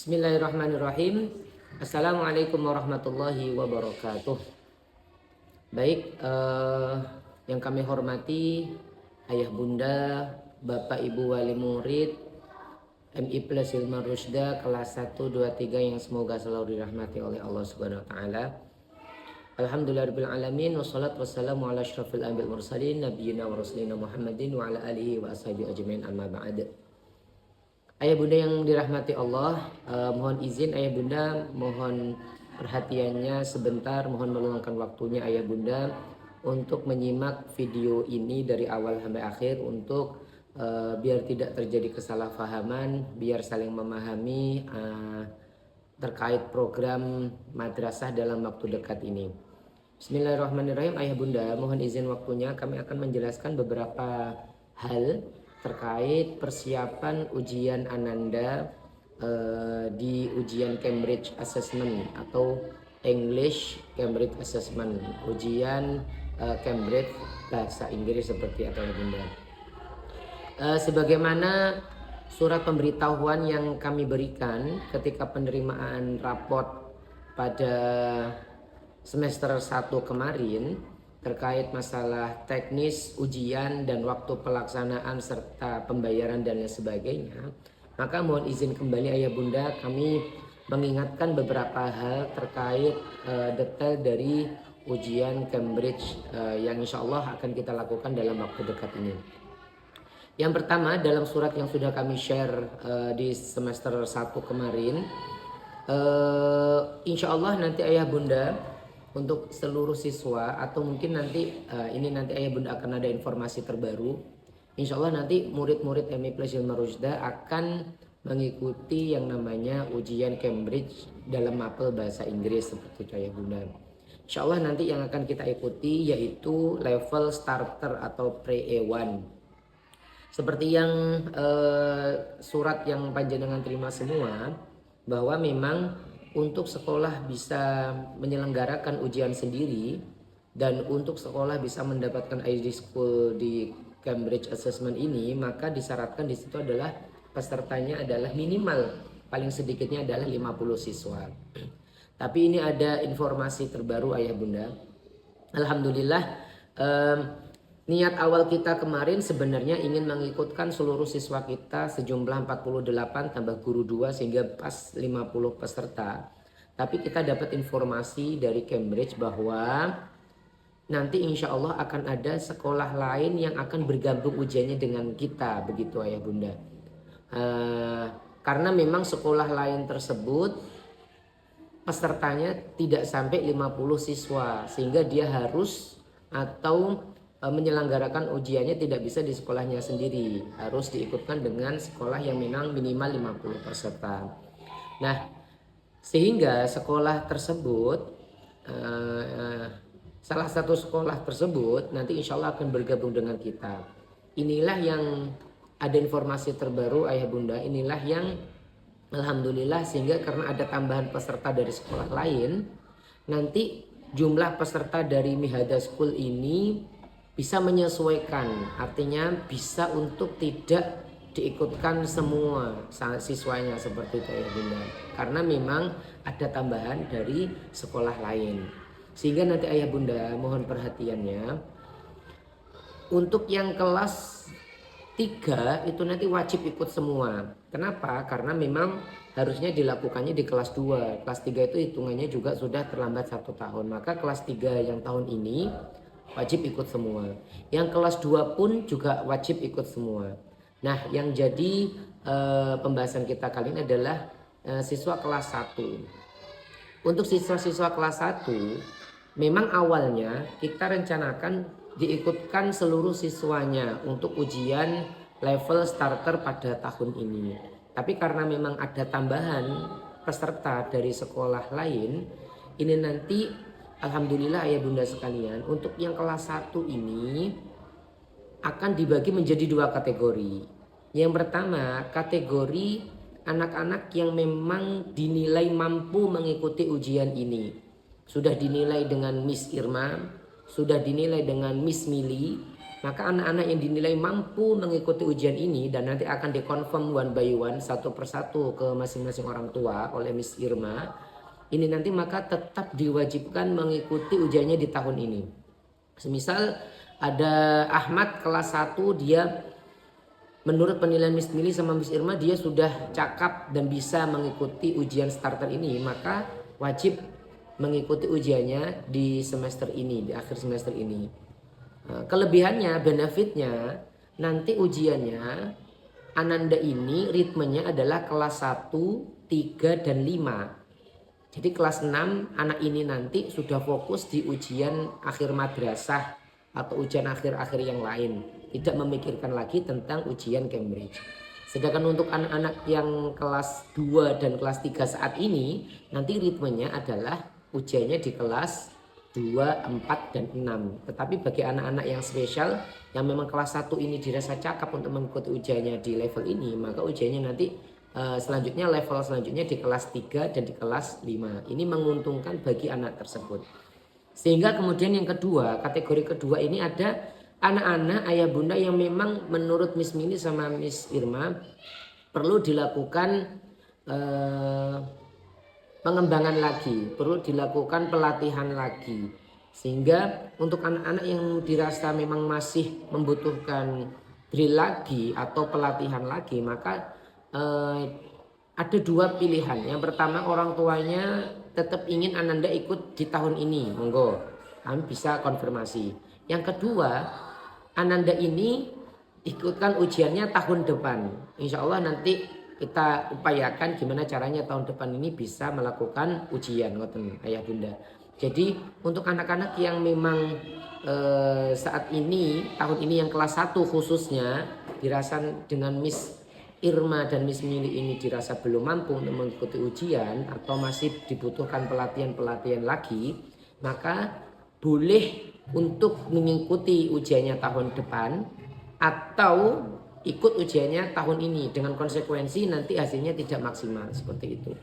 Bismillahirrahmanirrahim. Assalamualaikum warahmatullahi wabarakatuh. Baik, yang kami hormati ayah bunda, bapak ibu wali murid MI Plus Hilman Rusda kelas 1, 2, 3 yang semoga selalu dirahmati oleh Allah Subhanahu wa taala. Alhamdulillahirabbil alamin wassalatu wassalamu ala asyrafil anbiya'i wal mursalin nabiyina wa rasulina Muhammadin wa ala alihi wa ashabihi ajmain amma ba'd. Ayah bunda yang dirahmati Allah, mohon izin ayah bunda, mohon perhatiannya sebentar, mohon meluangkan waktunya ayah bunda untuk menyimak video ini dari awal sampai akhir untuk biar tidak terjadi kesalahpahaman, biar saling memahami terkait program madrasah dalam waktu dekat ini. Bismillahirrahmanirrahim. Ayah bunda, mohon izin waktunya kami akan menjelaskan beberapa hal terkait persiapan ujian Ananda di ujian Cambridge Assessment atau English Cambridge Assessment, ujian Cambridge bahasa Inggris seperti itu ya bunda. Sebagaimana surat pemberitahuan yang kami berikan ketika penerimaan raport pada semester 1 kemarin terkait masalah teknis ujian dan waktu pelaksanaan serta pembayaran dan lain sebagainya, maka mohon izin kembali ayah bunda kami mengingatkan beberapa hal terkait detail dari ujian Cambridge yang insya Allah akan kita lakukan dalam waktu dekat ini. Yang pertama, dalam surat yang sudah kami share di semester 1 kemarin, insya Allah nanti ayah bunda untuk seluruh siswa atau mungkin nanti ini nanti ayah bunda akan ada informasi terbaru. Insya Allah nanti murid-murid MI Plus Hilman Rusda akan mengikuti yang namanya ujian Cambridge dalam mapel bahasa Inggris seperti itu ayah bunda. Insya Allah nanti yang akan kita ikuti yaitu level starter atau pre-A1. Seperti yang surat yang panjenengan terima semua, bahwa memang untuk sekolah bisa menyelenggarakan ujian sendiri dan untuk sekolah bisa mendapatkan ID School di Cambridge Assessment ini, maka disyaratkan di situ adalah pesertanya adalah minimal paling sedikitnya adalah 50 siswa. Tapi ini ada informasi terbaru ayah bunda. Alhamdulillah, niat awal kita kemarin sebenarnya ingin mengikutkan seluruh siswa kita sejumlah 48 tambah guru 2 sehingga pas 50 peserta. Tapi kita dapat informasi dari Cambridge bahwa nanti insya Allah akan ada sekolah lain yang akan bergabung ujiannya dengan kita, begitu ayah bunda. Karena memang sekolah lain tersebut pesertanya tidak sampai 50 siswa sehingga dia harus atau menyelenggarakan ujiannya tidak bisa di sekolahnya sendiri, harus diikutkan dengan sekolah yang memang minimal 50 peserta. Nah, sehingga sekolah tersebut salah satu sekolah tersebut nanti insya Allah akan bergabung dengan kita. Inilah yang ada informasi terbaru ayah bunda, inilah yang alhamdulillah sehingga karena ada tambahan peserta dari sekolah lain, nanti jumlah peserta dari Mihada School ini bisa menyesuaikan, artinya bisa untuk tidak diikutkan semua siswanya seperti itu ya bunda, karena memang ada tambahan dari sekolah lain. Sehingga nanti ayah bunda mohon perhatiannya, untuk yang kelas 3 itu nanti wajib ikut semua. Kenapa? Karena memang harusnya dilakukannya di kelas 2. Kelas 3 itu hitungannya juga sudah terlambat 1 tahun. Maka kelas 3 yang tahun ini wajib ikut semua. Yang kelas 2 pun juga wajib ikut semua. Nah, yang jadi pembahasan kita kali ini adalah siswa kelas 1. Untuk siswa-siswa kelas 1, memang awalnya kita rencanakan diikutkan seluruh siswanya untuk ujian level starter pada tahun ini. Tapi karena memang ada tambahan peserta dari sekolah lain, ini nanti alhamdulillah ayah bunda sekalian, untuk yang kelas 1 ini akan dibagi menjadi 2 kategori. Yang pertama, kategori anak-anak yang memang dinilai mampu mengikuti ujian ini. Sudah dinilai dengan Miss Irma, sudah dinilai dengan Miss Mili, maka anak-anak yang dinilai mampu mengikuti ujian ini dan nanti akan dikonfirm one by one satu persatu ke masing-masing orang tua oleh Miss Irma, ini nanti maka tetap diwajibkan mengikuti ujiannya di tahun ini. Semisal ada Ahmad kelas 1, dia menurut penilaian Miss Mili sama Miss Irma dia sudah cakap dan bisa mengikuti ujian starter ini, maka wajib mengikuti ujiannya di semester ini, di akhir semester ini. Kelebihannya, benefitnya, nanti ujiannya Ananda ini ritmenya adalah kelas 1, 3, dan 5. Jadi kelas 6 anak ini nanti sudah fokus di ujian akhir madrasah atau ujian akhir-akhir yang lain. Tidak memikirkan lagi tentang ujian Cambridge. Sedangkan untuk anak-anak yang kelas 2 dan kelas 3 saat ini, nanti ritmenya adalah ujiannya di kelas 2, 4, dan 6. Tetapi bagi anak-anak yang spesial, yang memang kelas 1 ini dirasa cakap untuk mengikuti ujiannya di level ini, maka ujiannya nanti selanjutnya level selanjutnya di kelas 3 dan di kelas 5. Ini menguntungkan bagi anak tersebut. Sehingga kemudian yang kedua, kategori kedua ini ada anak-anak ayah bunda yang memang menurut Miss Mini sama Miss Irma perlu dilakukan pengembangan lagi, perlu dilakukan pelatihan lagi. Sehingga untuk anak-anak yang dirasa memang masih membutuhkan drill lagi atau pelatihan lagi, maka ada dua pilihan. Yang pertama, orang tuanya tetap ingin Ananda ikut di tahun ini, monggo, kami bisa konfirmasi. Yang kedua, Ananda ini ikutkan ujiannya tahun depan. Insya Allah nanti kita upayakan gimana caranya tahun depan ini bisa melakukan ujian, ngoten ayah bunda. Jadi untuk anak-anak yang memang saat ini tahun ini yang kelas 1 khususnya dirasa dengan Miss Irma dan Miss Mili ini dirasa belum mampu untuk mengikuti ujian atau masih dibutuhkan pelatihan-pelatihan lagi, maka boleh untuk mengikuti ujiannya tahun depan atau ikut ujiannya tahun ini dengan konsekuensi nanti hasilnya tidak maksimal seperti itu.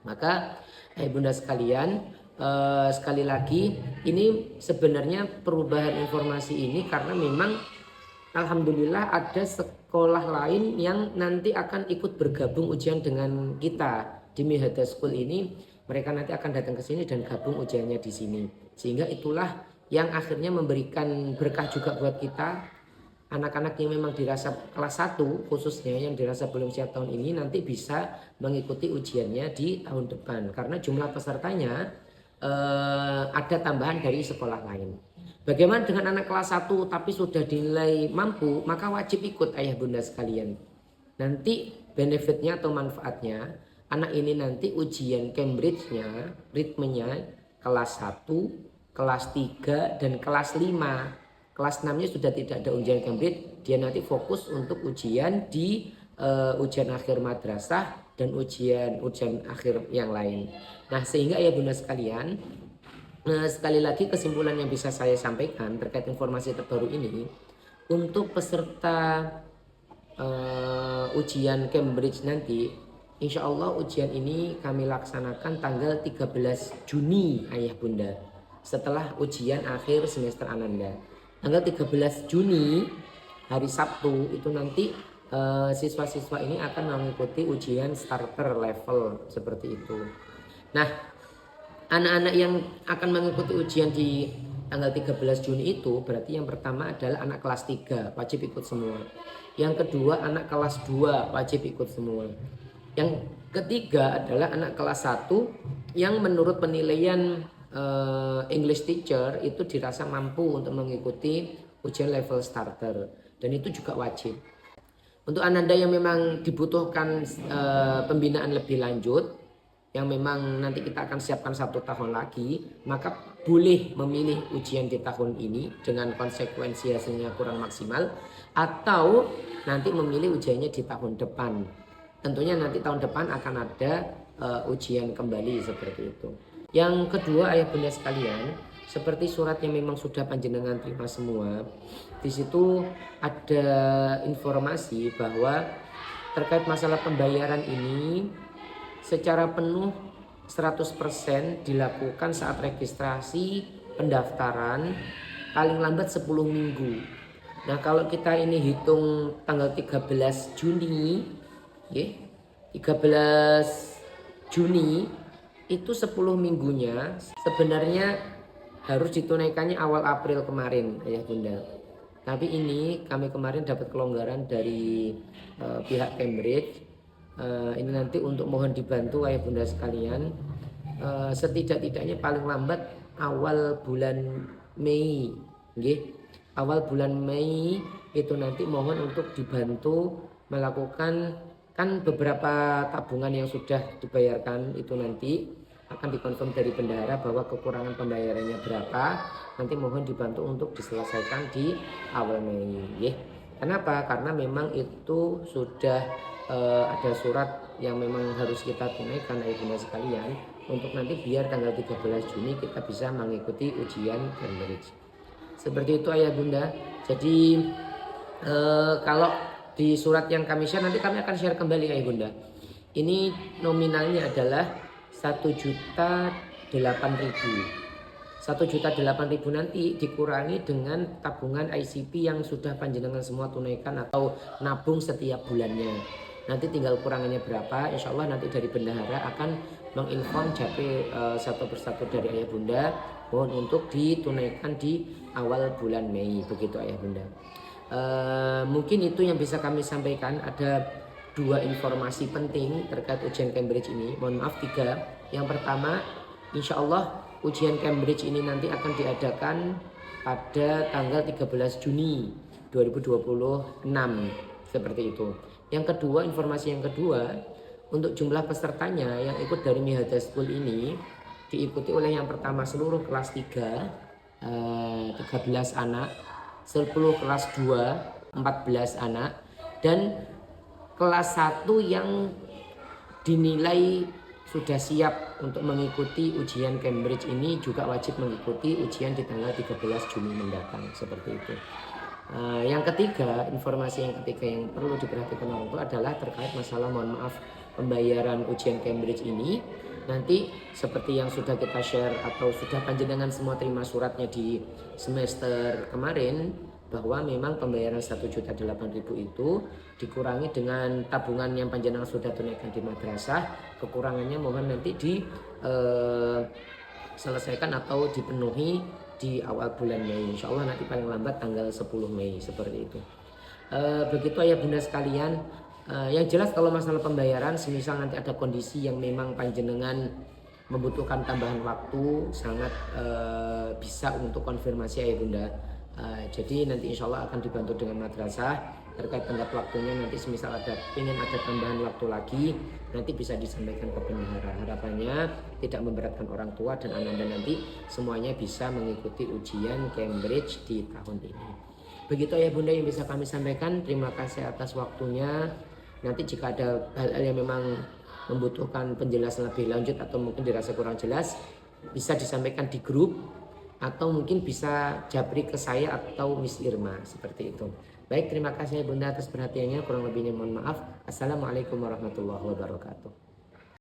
Maka bunda sekalian, sekali lagi ini sebenarnya perubahan informasi ini karena memang alhamdulillah ada sekolah lain yang nanti akan ikut bergabung ujian dengan kita di Mihada School ini. Mereka nanti akan datang ke sini dan gabung ujiannya di sini. Sehingga itulah yang akhirnya memberikan berkah juga buat kita. Anak-anak yang memang dirasa kelas 1 khususnya yang dirasa belum siap tahun ini nanti bisa mengikuti ujiannya di tahun depan. Karena jumlah pesertanya ada tambahan dari sekolah lain. Bagaimana dengan anak kelas 1 tapi sudah dinilai mampu, maka wajib ikut ayah bunda sekalian. Nanti benefitnya atau manfaatnya, anak ini nanti ujian Cambridge-nya ritmenya kelas 1, kelas 3, dan kelas 5. Kelas 6-nya sudah tidak ada ujian Cambridge, dia nanti fokus untuk ujian di ujian akhir madrasah dan ujian akhir yang lain. Nah, sehingga ya bunda sekalian, sekali lagi kesimpulan yang bisa saya sampaikan terkait informasi terbaru ini, untuk peserta ujian Cambridge nanti, insya Allah ujian ini kami laksanakan tanggal 13 Juni ayah bunda, setelah ujian akhir semester Ananda. Tanggal 13 Juni hari Sabtu itu nanti siswa-siswa ini akan mengikuti ujian starter level seperti itu. Nah, anak-anak yang akan mengikuti ujian di tanggal 13 Juni itu berarti yang pertama adalah anak kelas 3 wajib ikut semua. Yang kedua anak kelas 2 wajib ikut semua. Yang ketiga adalah anak kelas 1 yang menurut penilaian English teacher itu dirasa mampu untuk mengikuti ujian level starter dan itu juga wajib. Untuk Ananda yang memang dibutuhkan pembinaan lebih lanjut, yang memang nanti kita akan siapkan 1 tahun lagi, maka boleh memilih ujian di tahun ini dengan konsekuensi hasilnya kurang maksimal, atau nanti memilih ujiannya di tahun depan. Tentunya nanti tahun depan akan ada ujian kembali seperti itu. Yang kedua ayah bunda sekalian, seperti surat yang memang sudah panjenengan terima semua, di situ ada informasi bahwa terkait masalah pembayaran ini secara penuh 100% dilakukan saat registrasi pendaftaran paling lambat 10 minggu. Nah kalau kita ini hitung tanggal 13 Juni, ya, 13 Juni itu 10 minggunya sebenarnya harus ditunaikannya awal April kemarin, ayah bunda. Tapi ini kami kemarin dapat kelonggaran dari pihak Cambridge. Ini nanti untuk mohon dibantu ayah bunda sekalian, setidak-tidaknya paling lambat awal bulan Mei, nggih. Awal bulan Mei itu nanti mohon untuk dibantu melakukan, kan beberapa tabungan yang sudah dibayarkan itu nanti akan dikonfirm dari bendahara bahwa kekurangan pembayarannya berapa, nanti mohon dibantu untuk diselesaikan di awal Mei, ya. Kenapa? Karena memang itu sudah ada surat yang memang harus kita tunaikan ayah bunda sekalian, untuk nanti biar tanggal 13 Juni kita bisa mengikuti ujian Cambridge. Seperti itu ayah bunda. Jadi kalau di surat yang kami share nanti kami akan share kembali ayah bunda. Ini nominalnya adalah 1.008.000. 1.008.000 nanti dikurangi dengan tabungan ICP yang sudah panjenengan semua tunaikan atau nabung setiap bulannya. Nanti tinggal kurangannya berapa, insya Allah nanti dari bendahara akan menginform japri satu persatu dari ayah bunda, mohon untuk ditunaikan di awal bulan Mei, begitu ayah bunda. Mungkin itu yang bisa kami sampaikan. Ada 2 informasi penting terkait ujian Cambridge ini, mohon maaf 3. Yang pertama, insya Allah ujian Cambridge ini nanti akan diadakan pada tanggal 13 Juni 2026, seperti itu. Yang kedua, informasi yang kedua, untuk jumlah pesertanya yang ikut dari Mihada School ini diikuti oleh yang pertama seluruh kelas 3, 13 anak, 10 kelas 2, 14 anak, dan kelas 1 yang dinilai sudah siap untuk mengikuti ujian Cambridge ini juga wajib mengikuti ujian di tanggal 13 Juni mendatang, seperti itu. Yang ketiga, informasi yang ketiga yang perlu diperhatikan orang tua adalah terkait masalah, mohon maaf, pembayaran ujian Cambridge ini. Nanti seperti yang sudah kita share atau sudah panjenengan semua terima suratnya di semester kemarin, bahwa memang pembayaran 1.008.000 itu dikurangi dengan tabungan yang panjenengan sudah tunaikan di madrasah. Kekurangannya mohon nanti diselesaikan atau dipenuhi di awal bulan Mei, insya Allah nanti paling lambat tanggal 10 Mei, seperti itu. Begitu ayah bunda sekalian. Yang jelas kalau masalah pembayaran, semisal nanti ada kondisi yang memang panjenengan membutuhkan tambahan waktu, sangat bisa untuk konfirmasi ayah bunda. Jadi nanti insya Allah akan dibantu dengan madrasah terkait tenggat waktunya. Nanti semisal ingin ada tambahan waktu lagi, nanti bisa disampaikan ke bendahara. Harapannya tidak memberatkan orang tua dan anak-anak, nanti semuanya bisa mengikuti ujian Cambridge di tahun ini. Begitu ya bunda yang bisa kami sampaikan. Terima kasih atas waktunya. Nanti jika ada hal-hal yang memang membutuhkan penjelasan lebih lanjut atau mungkin dirasa kurang jelas, bisa disampaikan di grup atau mungkin bisa japri ke saya atau Miss Irma, seperti itu. Baik, terima kasih bunda atas perhatiannya. Kurang lebihnya mohon maaf. Assalamualaikum warahmatullahi wabarakatuh.